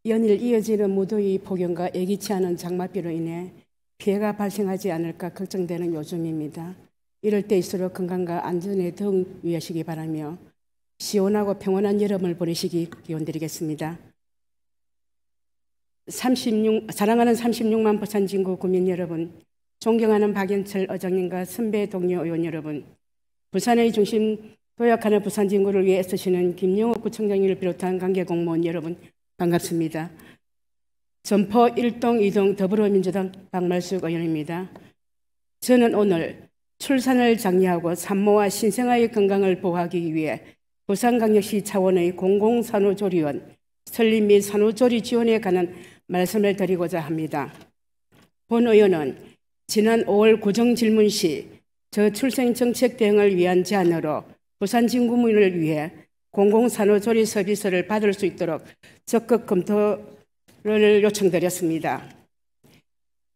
연일 이어지는 무더위 폭염과 예기치 않은 장맛비로 인해 피해가 발생하지 않을까 걱정되는 요즘입니다. 이럴 때일수록 건강과 안전에 더욱 유의하시기 바라며 시원하고 평온한 여름을 보내시기 기원드리겠습니다. 사랑하는 36만 부산진구 구민 여러분, 존경하는 박연철 의장님과 선배 동료 의원 여러분, 부산의 중심 도약하는 부산진구를 위해 애쓰시는 김영옥 구청장님을 비롯한 관계공무원 여러분, 반갑습니다. 전포 1동 2동 더불어민주당 박말숙 의원입니다. 저는 오늘 출산을 장려하고 산모와 신생아의 건강을 보호하기 위해 부산광역시 차원의 공공산후조리원 설립 및 산후조리 지원에 관한 말씀을 드리고자 합니다. 본 의원은 지난 5월 구정질문 시 저출생 정책 대응을 위한 제안으로 부산진구민을 위해 공공산후조리 서비스를 받을 수 있도록 적극 검토를 요청드렸습니다.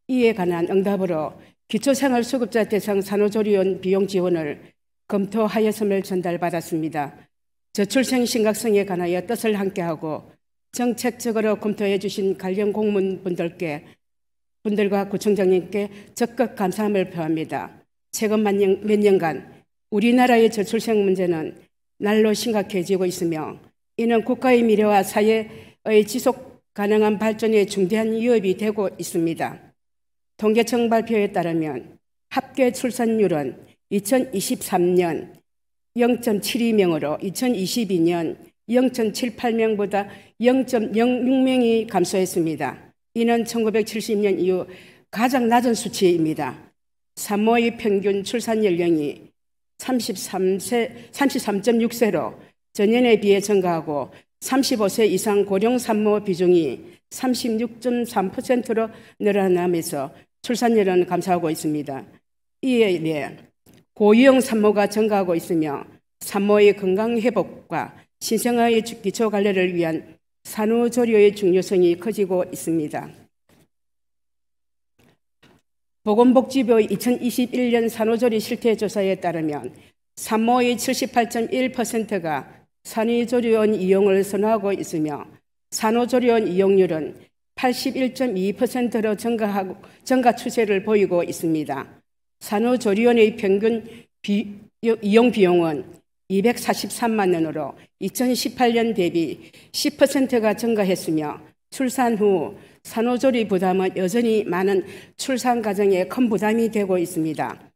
이에 관한 응답으로 기초생활수급자 대상 산후조리원 비용 지원을 검토하였음을 전달받았습니다. 저출생 심각성에 관하여 뜻을 함께하고 정책적으로 검토해 주신 관련 공무원분들과 구청장님께 적극 감사함을 표합니다. 최근 몇 년간 우리나라의 저출생 문제는 날로 심각해지고 있으며 이는 국가의 미래와 사회의 지속 가능한 발전에 중대한 위협이 되고 있습니다. 통계청 발표에 따르면 합계 출산율은 2023년 0.72명으로 2022년 0.78명보다 0.06명이 감소했습니다. 이는 1970년 이후 가장 낮은 수치입니다. 산모의 평균 출산 연령이 33.6세로 전년에 비해 증가하고 35세 이상 고령 산모 비중이 36.3%로 늘어나면서 출산율은 감소하고 있습니다. 이에 대해 고위험 산모가 증가하고 있으며 산모의 건강 회복과 신생아의 기초 관리를 위한 산후조리의 중요성이 커지고 있습니다. 보건복지부의 2021년 산후조리 실태조사에 따르면 산모의 78.1%가 산후조리원 이용을 선호하고 있으며 산후조리원 이용률은 81.2%로 증가 추세를 보이고 있습니다. 산후조리원의 평균 이용 비용은 243만 원으로 2018년 대비 10%가 증가했으며 출산 후 산후조리 부담은 여전히 많은 출산 가정에 큰 부담이 되고 있습니다.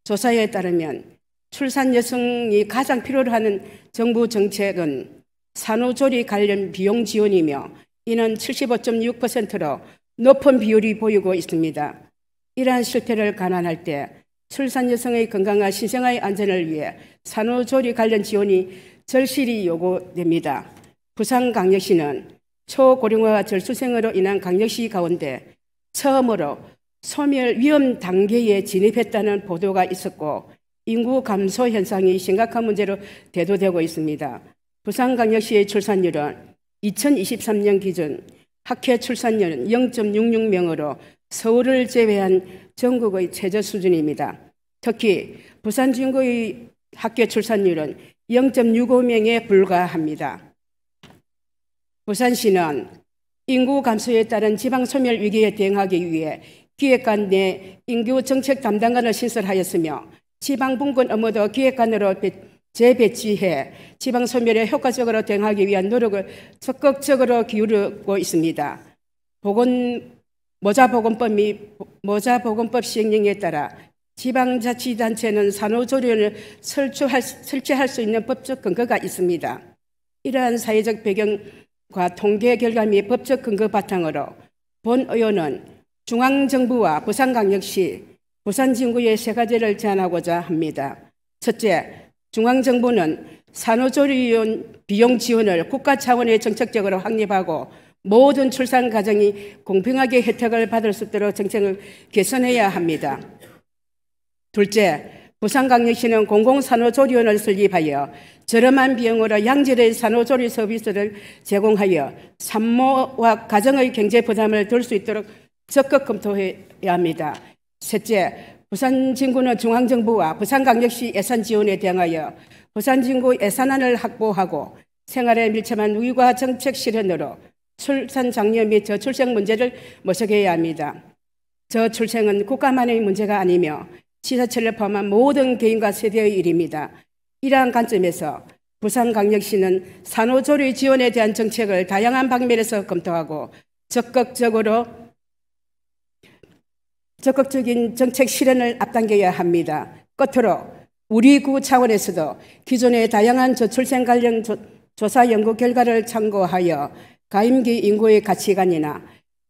조사에 따르면 출산 여성이 가장 필요로 하는 정부 정책은 산후조리 관련 비용 지원이며 이는 75.6%로 높은 비율이 보이고 있습니다. 이러한 실태를 감안할 때 출산 여성의 건강과 신생아의 안전을 위해 산후조리 관련 지원이 절실히 요구됩니다. 부산광역시는 초고령화와 저출생으로 인한 광역시 가운데 처음으로 소멸 위험 단계에 진입했다는 보도가 있었고 인구 감소 현상이 심각한 문제로 대두되고 있습니다. 부산광역시의 출산율은 2023년 기준 학회 출산율은 0.66명으로 서울을 제외한 전국의 최저 수준입니다. 특히 부산진구의 학교 출산율은 0.65명에 불과합니다. 부산시는 인구 감소에 따른 지방 소멸 위기에 대응하기 위해 기획관 내 인구 정책 담당관을 신설하였으며 지방분권 업무도 기획관으로 재배치해 지방 소멸에 효과적으로 대응하기 위한 노력을 적극적으로 기울이고 있습니다. 모자보건법 시행령에 따라 지방자치단체는 산후조리원을 설치할 수 있는 법적 근거가 있습니다. 이러한 사회적 배경과 통계 결과 및 법적 근거 바탕으로 본 의원은 중앙정부와 부산광역시, 부산진구의 세 가지를 제안하고자 합니다. 첫째, 중앙정부는 산후조리원 비용 지원을 국가 차원의 정책적으로 확립하고 모든 출산 가정이 공평하게 혜택을 받을 수 있도록 정책을 개선해야 합니다. 둘째, 부산광역시는 공공산후조리원을 설립하여 저렴한 비용으로 양질의 산후조리 서비스를 제공하여 산모와 가정의 경제 부담을 덜 수 있도록 적극 검토해야 합니다. 셋째, 부산진구는 중앙정부와 부산광역시 예산 지원에 대응하여 부산진구 예산안을 확보하고 생활에 밀접한 위과 정책 실현으로 출산 장려 및 저출생 문제를 모색해야 합니다. 저출생은 국가만의 문제가 아니며 지자체를 포함한 모든 개인과 세대의 일입니다. 이러한 관점에서 부산광역시는 산후조리 지원에 대한 정책을 다양한 방면에서 검토하고 적극적인 정책 실현을 앞당겨야 합니다. 끝으로 우리 구 차원에서도 기존의 다양한 저출생 관련 조사 연구 결과를 참고하여 가임기 인구의 가치관이나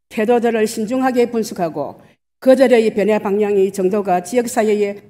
태도들을 신중하게 분석하고 그들의 변화 방향의 정도가 지역사회에